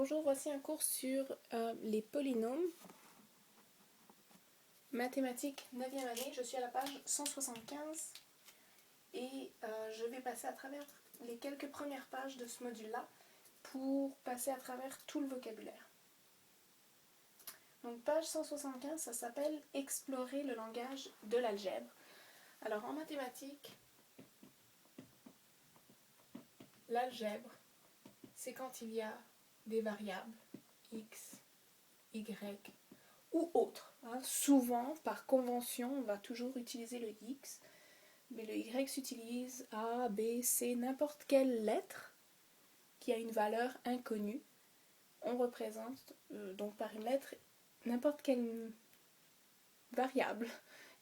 Bonjour, voici un cours sur les polynômes. Mathématiques 9e année, je suis à la page 175 et je vais passer à travers les quelques premières pages de ce module-là pour passer à travers tout le vocabulaire. Donc page 175, ça s'appelle « Explorer le langage de l'algèbre ». Alors en mathématiques, l'algèbre, c'est quand il y a des variables x, y ou autres. Souvent, par convention, on va toujours utiliser le x, mais le y s'utilise A, B, C, n'importe quelle lettre qui a une valeur inconnue. On représente donc par une lettre n'importe quelle variable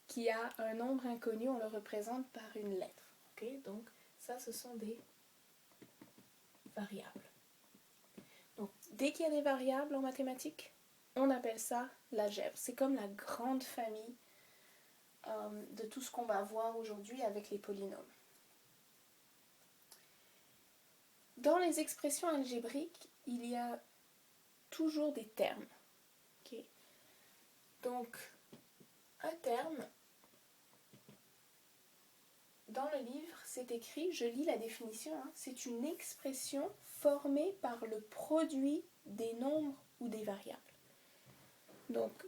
qui a un nombre inconnu, on le représente par une lettre. Okay, donc ça, ce sont des variables. Donc, dès qu'il y a des variables en mathématiques, on appelle ça l'algèbre. C'est comme la grande famille de tout ce qu'on va voir aujourd'hui avec les polynômes. Dans les expressions algébriques, il y a toujours des termes. Okay. Donc, un terme, dans le livre, c'est écrit, je lis la définition, c'est une expression formée par le produit des nombres ou des variables. Donc,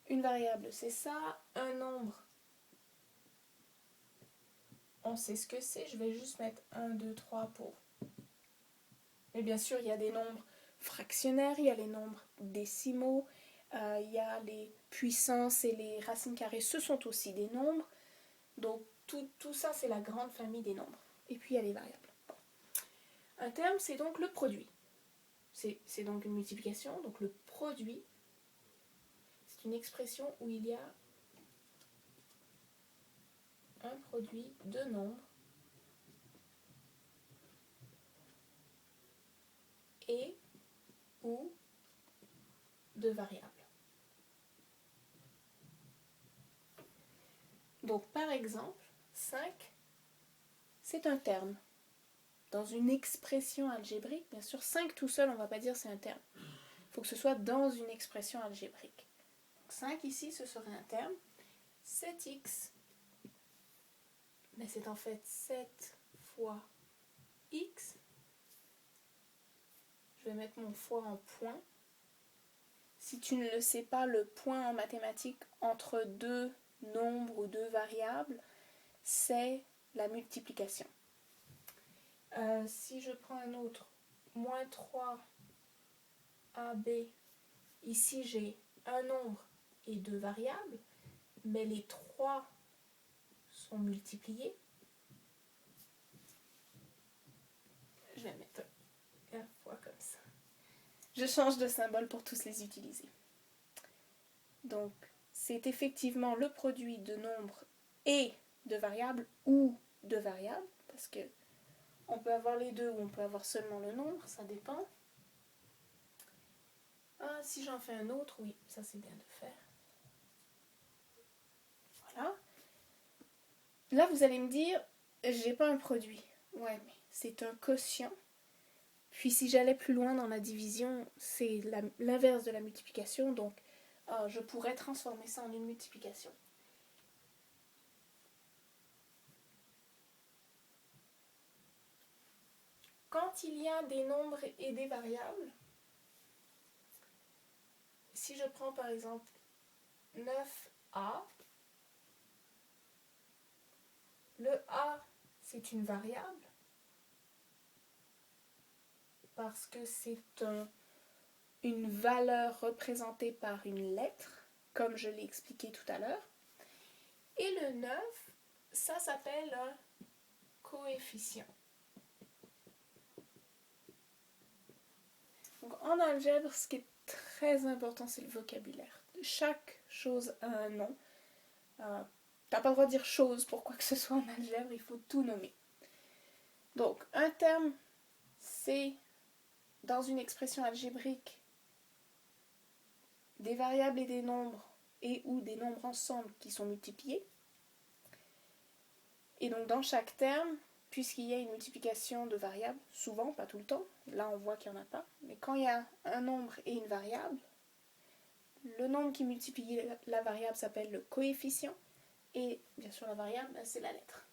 une variable, c'est ça, un nombre, on sait ce que c'est, je vais juste mettre 1, 2, 3 pour. Mais bien sûr, il y a des nombres fractionnaires, il y a les nombres décimaux, il y a les puissances et les racines carrées, ce sont aussi des nombres. Donc tout ça, c'est la grande famille des nombres. Et puis il y a les variables. Bon. Un terme, c'est donc le produit. C'est donc une multiplication, donc le produit, c'est une expression où il y a un produit de nombres et ou de variables. Donc par exemple, 5, c'est un terme. Dans une expression algébrique, bien sûr, 5 tout seul, on ne va pas dire c'est un terme. Il faut que ce soit dans une expression algébrique. Donc 5 ici, ce serait un terme. 7x, mais c'est en fait 7 fois x. Je vais mettre mon fois en point. Si tu ne le sais pas, le point en mathématiques entre deux nombres ou deux variables, c'est la multiplication. Si je prends un autre, moins 3ab, ici j'ai un nombre et deux variables, mais les trois sont multipliés. Je vais mettre un fois comme ça. Je change de symbole pour tous les utiliser. Donc, c'est effectivement le produit de nombres et de variables ou de variables, parce que on peut avoir les deux ou on peut avoir seulement le nombre, ça dépend. Si j'en fais un autre, oui, ça c'est bien de faire. Voilà. Là, vous allez me dire, j'ai pas un produit. Ouais, mais c'est un quotient. Puis si j'allais plus loin dans la division, c'est l'inverse de la multiplication, donc je pourrais transformer ça en une multiplication. Quand il y a des nombres et des variables, si je prends par exemple 9a, le a c'est une variable parce que c'est une valeur représentée par une lettre, comme je l'ai expliqué tout à l'heure. Et le 9, ça s'appelle un coefficient. Donc en algèbre, ce qui est très important, c'est le vocabulaire. Chaque chose a un nom. T'as pas le droit de dire chose pour quoi que ce soit en algèbre, il faut tout nommer. Donc un terme, c'est dans une expression algébrique des variables et des nombres et ou des nombres ensemble qui sont multipliés. Et donc dans chaque terme, puisqu'il y a une multiplication de variables, souvent, pas tout le temps, là on voit qu'il n'y en a pas, mais quand il y a un nombre et une variable, le nombre qui multiplie la variable s'appelle le coefficient, et bien sûr la variable, c'est la lettre.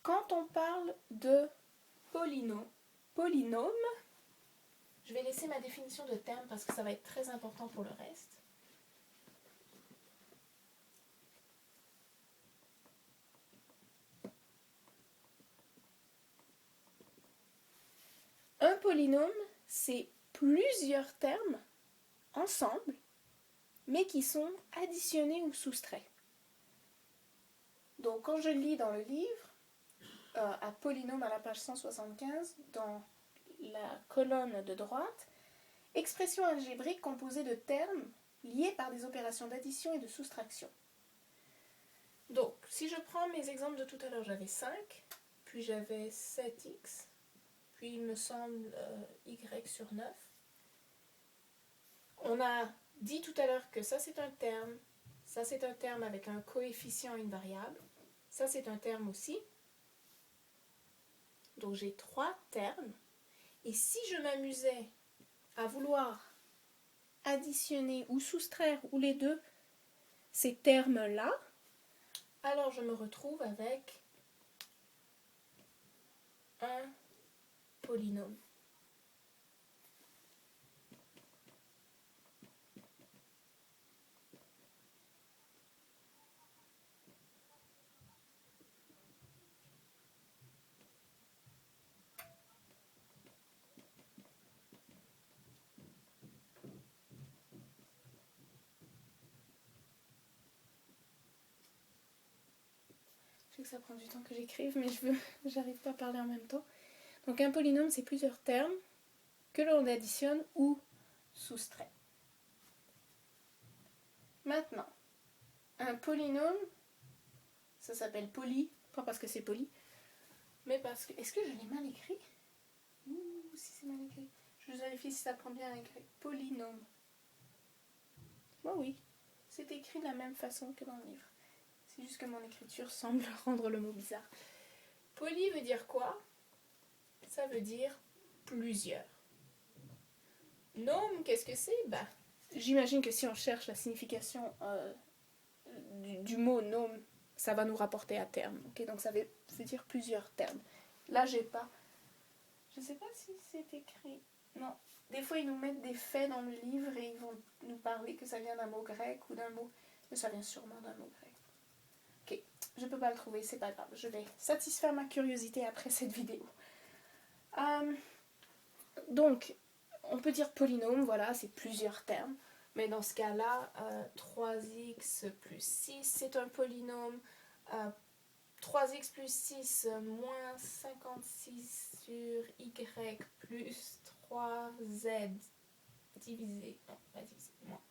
Quand on parle de polynôme, je vais laisser ma définition de terme parce que ça va être très important pour le reste. Un polynôme, c'est plusieurs termes ensemble, mais qui sont additionnés ou soustraits. Donc quand je lis dans le livre, à polynôme à la page 175, dans la colonne de droite, expression algébrique composée de termes liés par des opérations d'addition et de soustraction. Donc, si je prends mes exemples de tout à l'heure, j'avais 5, puis j'avais 7x, puis il me semble y sur 9. On a dit tout à l'heure que ça c'est un terme avec un coefficient et une variable, ça c'est un terme aussi. Donc j'ai 3 termes, et si je m'amusais à vouloir additionner ou soustraire ou les deux ces termes-là, alors je me retrouve avec un polynôme. Je sais que ça prend du temps que j'écrive, mais j'arrive pas à parler en même temps. Donc un polynôme, c'est plusieurs termes que l'on additionne ou soustrait. Maintenant, un polynôme, ça s'appelle poly, pas parce que c'est poli, mais parce que... Est-ce que je l'ai mal écrit? Ouh, si c'est mal écrit. Je vérifie si ça prend bien à écrire. Polynôme. Bon, oui, c'est écrit de la même façon que dans le livre. C'est juste que mon écriture semble rendre le mot bizarre. Poly veut dire quoi? Ça veut dire plusieurs. Nome, qu'est-ce que c'est? Bah, j'imagine que si on cherche la signification du mot nome, ça va nous rapporter à terme. Okay? Donc ça veut dire plusieurs termes. Là, j'ai pas. Je sais pas si c'est écrit. Non. Des fois, ils nous mettent des faits dans le livre et ils vont nous parler que ça vient d'un mot grec ou d'un mot. Mais ça vient sûrement d'un mot grec. Ok, je peux pas le trouver, c'est pas grave. Je vais satisfaire ma curiosité après cette vidéo. Donc, on peut dire polynôme, voilà, c'est plusieurs termes. Mais dans ce cas-là, 3x plus 6, c'est un polynôme. 3x plus 6 moins 56 sur y plus 3z divisé. Non, pas divisé, moins.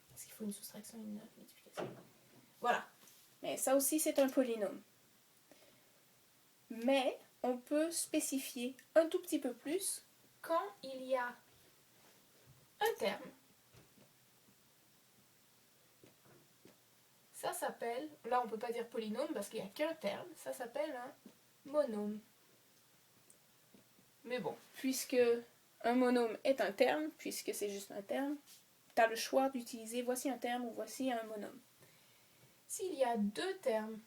Parce qu'il faut une soustraction et une multiplication. Voilà. Mais ça aussi, c'est un polynôme. Mais on peut spécifier un tout petit peu plus quand il y a un terme. Ça s'appelle, là on ne peut pas dire polynôme parce qu'il n'y a qu'un terme, ça s'appelle un monôme. Mais bon, puisque un monôme est un terme, puisque c'est juste un terme, tu as le choix d'utiliser voici un terme ou voici un monôme. S'il y a 2 termes,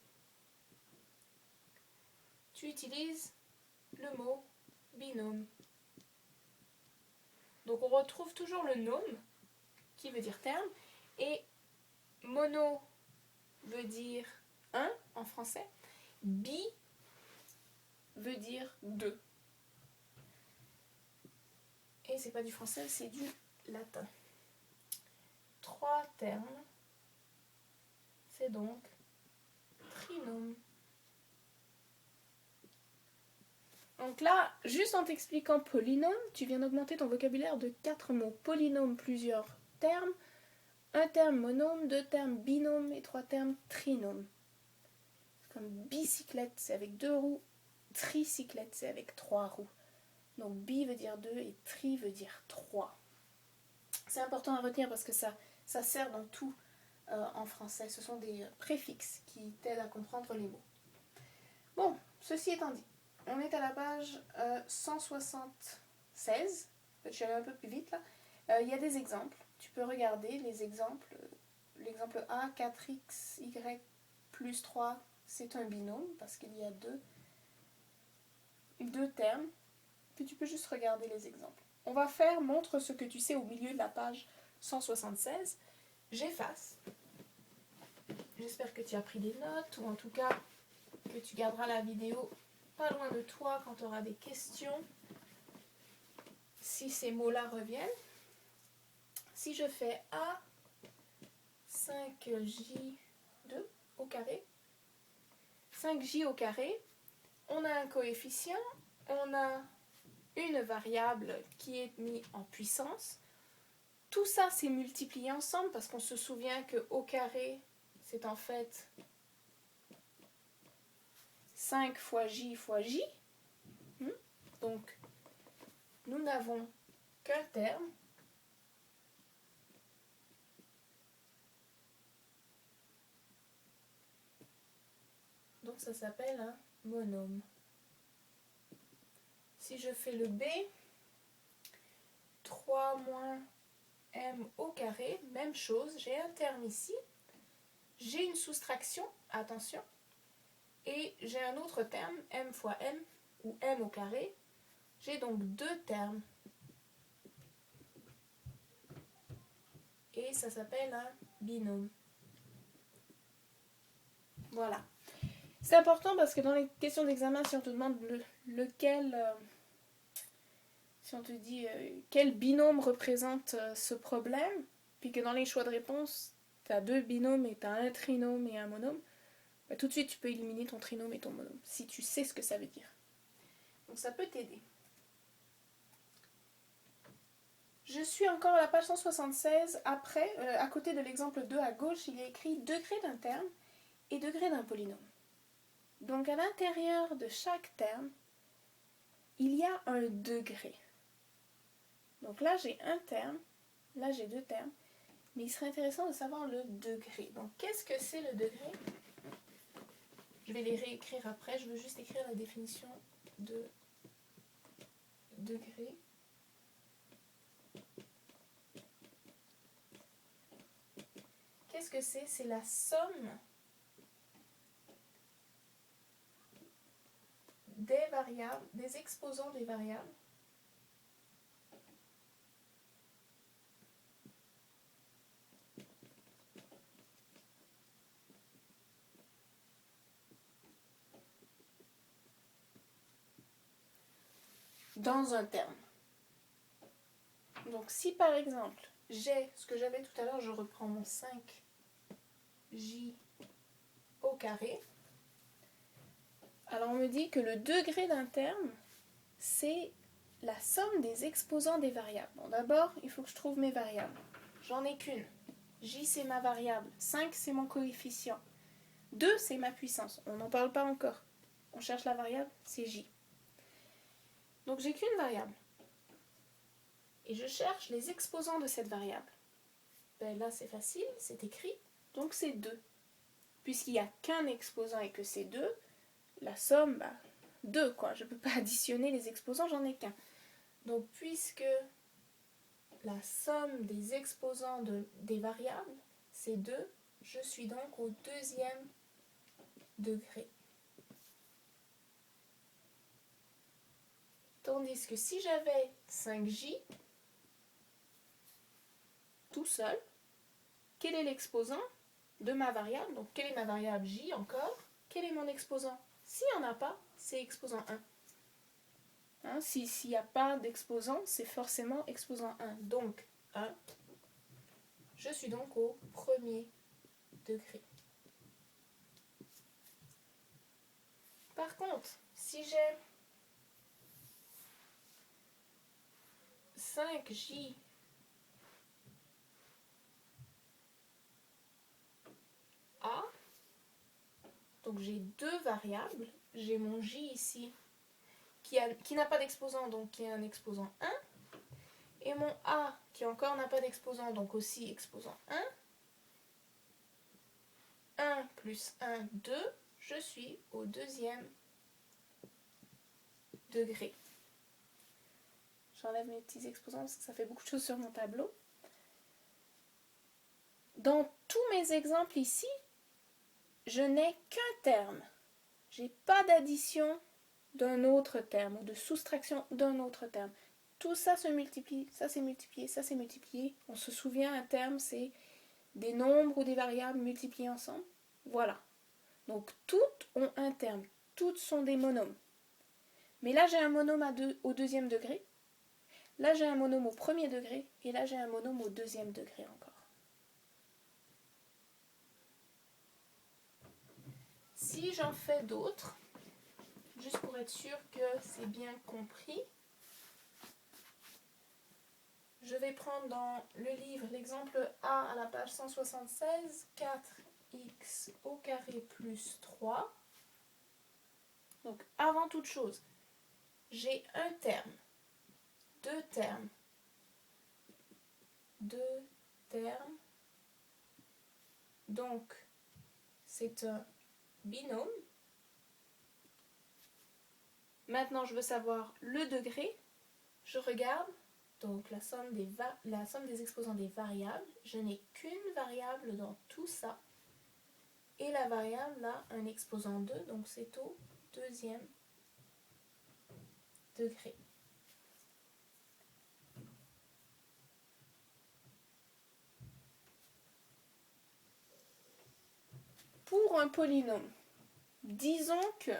tu utilises le mot binôme. Donc on retrouve toujours le nôme, qui veut dire terme, et mono veut dire un en français, bi veut dire 2. Et c'est pas du français, c'est du latin. 3 termes, c'est donc trinôme. Donc là, juste en t'expliquant polynôme, tu viens d'augmenter ton vocabulaire de 4 mots. Polynôme, plusieurs termes, un terme monôme, 2 termes binôme et 3 termes trinôme. Comme bicyclette, c'est avec 2 roues, tricyclette, c'est avec 3 roues. Donc bi veut dire 2 et tri veut dire 3. C'est important à retenir parce que ça sert dans tout en français. Ce sont des préfixes qui t'aident à comprendre les mots. Bon, ceci étant dit, on est à la page 176. Je suis allée un peu plus vite là. Il y a des exemples. Tu peux regarder les exemples. L'exemple A, 4xy plus 3, c'est un binôme parce qu'il y a deux termes. Puis tu peux juste regarder les exemples. On va faire montre ce que tu sais au milieu de la page 176. J'efface. J'espère que tu as pris des notes ou en tout cas que tu garderas la vidéo pas loin de toi quand tu auras des questions. Si ces mots-là reviennent. Si je fais A 5J2 au carré, 5J au carré, on a un coefficient, on a une variable qui est mise en puissance. Tout ça c'est multiplié ensemble parce qu'on se souvient que au carré c'est en fait 5 fois J fois J. Donc nous n'avons qu'un terme. Donc ça s'appelle un monôme. Si je fais le B, 3 moins M au carré, même chose, j'ai un terme ici, j'ai une soustraction, attention, et j'ai un autre terme, M fois M, ou M au carré, j'ai donc deux termes. Et ça s'appelle un binôme. Voilà. C'est important parce que dans les questions d'examen, si on te demande si on te dit quel binôme représente ce problème, puis que dans les choix de réponse, tu as deux binômes et tu as un trinôme et un monôme, bah, tout de suite tu peux éliminer ton trinôme et ton monôme, si tu sais ce que ça veut dire. Donc ça peut t'aider. Je suis encore à la page 176. Après, à côté de l'exemple 2 à gauche, il y a écrit degré d'un terme et degré d'un polynôme. Donc à l'intérieur de chaque terme, il y a un degré. Donc là j'ai un terme, là j'ai deux termes, mais il serait intéressant de savoir le degré. Donc qu'est-ce que c'est le degré? Je vais les réécrire après, je veux juste écrire la définition de degré. Qu'est-ce que c'est? C'est la somme des variables, des exposants des variables dans un terme. Donc si par exemple j'ai ce que j'avais tout à l'heure, je reprends mon 5J au carré. Alors on me dit que le degré d'un terme, c'est la somme des exposants des variables. Bon, d'abord, il faut que je trouve mes variables. J'en ai qu'une. J, c'est ma variable. 5, c'est mon coefficient. 2, c'est ma puissance. On n'en parle pas encore. On cherche la variable, c'est J. Donc j'ai qu'une variable. Et je cherche les exposants de cette variable. Ben là, c'est facile, c'est écrit. Donc c'est 2. Puisqu'il n'y a qu'un exposant et que c'est 2, la somme, 2 quoi. Je ne peux pas additionner les exposants, j'en ai qu'un. Donc puisque la somme des exposants des variables, c'est 2, je suis donc au deuxième degré. Tandis que si j'avais 5J, tout seul, quel est l'exposant de ma variable? Donc quelle est ma variable J encore? Quel est mon exposant? S'il n'y en a pas, c'est exposant 1. Hein, s'il n'y a pas d'exposant, c'est forcément exposant 1. Donc 1. Je suis donc au premier degré. Par contre, si j'ai 5J A, donc j'ai deux variables, j'ai mon J ici qui n'a pas d'exposant, donc qui est un exposant 1, et mon A qui encore n'a pas d'exposant, donc aussi exposant 1, 1 plus 1, 2, je suis au deuxième degré. J'enlève mes petits exposants parce que ça fait beaucoup de choses sur mon tableau. Dans tous mes exemples ici, je n'ai qu'un terme. Je n'ai pas d'addition d'un autre terme ou de soustraction d'un autre terme. Tout ça se multiplie, ça c'est multiplié, ça c'est multiplié. On se souvient, un terme, c'est des nombres ou des variables multipliées ensemble. Voilà. Donc toutes ont un terme, toutes sont des monômes. Mais là j'ai un monôme au deuxième degré, là j'ai un monôme au premier degré, et là j'ai un monôme au deuxième degré encore. Si j'en fais d'autres, juste pour être sûr que c'est bien compris, je vais prendre dans le livre l'exemple A à la page 176, 4x au carré plus 3. Donc avant toute chose, j'ai un terme, deux termes, donc c'est un binôme. Maintenant je veux savoir le degré, je regarde. Donc la somme des exposants des variables, je n'ai qu'une variable dans tout ça. Et la variable a un exposant 2, donc c'est au deuxième degré. Pour un polynôme, disons que...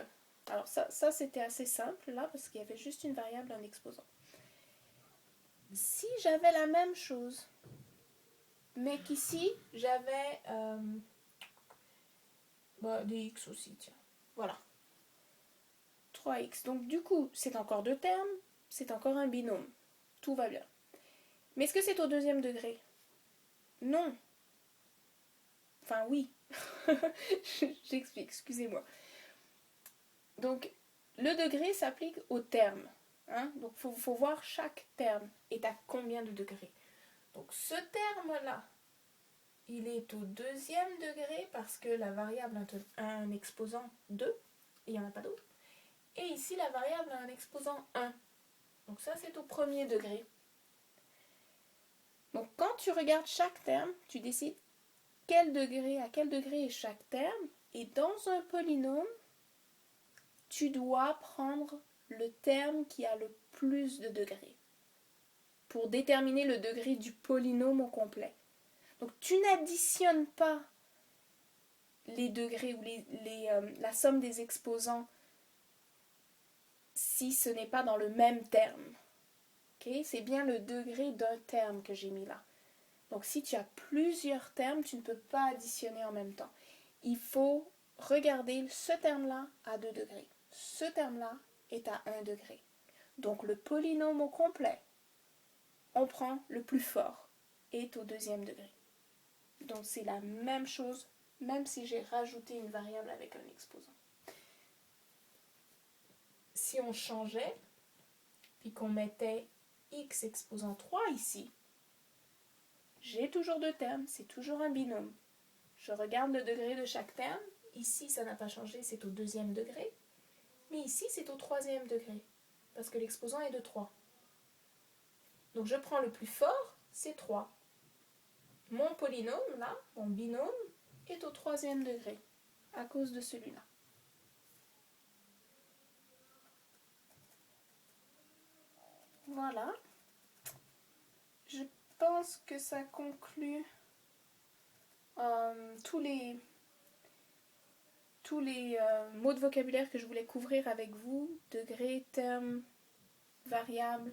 Alors ça c'était assez simple là, parce qu'il y avait juste une variable, un exposant. Si j'avais la même chose, mais qu'ici j'avais des x aussi, tiens. Voilà. 3x. Donc du coup, c'est encore deux termes, c'est encore un binôme. Tout va bien. Mais est-ce que c'est au deuxième degré? Non. Enfin oui. J'explique, excusez-moi. Donc le degré s'applique au terme. Hein? Donc il faut voir chaque terme est à combien de degrés. Donc ce terme-là, il est au deuxième degré parce que la variable a un exposant 2, et il n'y en a pas d'autre. Et ici, la variable a un exposant 1. Donc ça, c'est au premier degré. Donc quand tu regardes chaque terme, tu décides à quel degré est chaque terme. Et dans un polynôme, tu dois prendre le terme qui a le plus de degrés pour déterminer le degré du polynôme au complet. Donc tu n'additionnes pas les degrés ou la somme des exposants si ce n'est pas dans le même terme. Okay? C'est bien le degré d'un terme que j'ai mis là. Donc si tu as plusieurs termes, tu ne peux pas additionner en même temps. Il faut regarder ce terme-là à 2 degrés. Ce terme-là est à 1 degré. Donc le polynôme au complet, on prend le plus fort, est au deuxième degré. Donc c'est la même chose, même si j'ai rajouté une variable avec un exposant. Si on changeait, puis qu'on mettait x exposant 3 ici, j'ai toujours deux termes, c'est toujours un binôme. Je regarde le degré de chaque terme. Ici, ça n'a pas changé, c'est au deuxième degré. Mais ici, c'est au troisième degré, parce que l'exposant est de 3. Donc je prends le plus fort, c'est 3. Mon polynôme, là, mon binôme, est au troisième degré, à cause de celui-là. Voilà. Je pense que ça conclut tous les mots de vocabulaire que je voulais couvrir avec vous. Degré, terme, variable,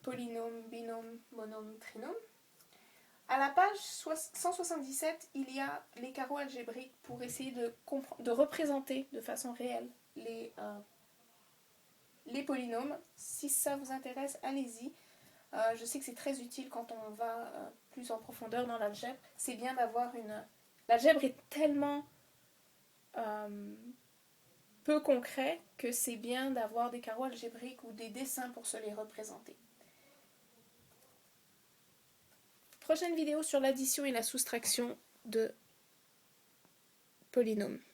polynôme, binôme, monôme, trinôme. À la page 177, il y a les carreaux algébriques pour essayer de représenter de façon réelle les polynômes. Si ça vous intéresse, allez-y. Je sais que c'est très utile quand on va plus en profondeur dans l'algèbre. C'est bien d'avoir une... L'algèbre est tellement peu concret que c'est bien d'avoir des carreaux algébriques ou des dessins pour se les représenter. Prochaine vidéo sur l'addition et la soustraction de polynômes.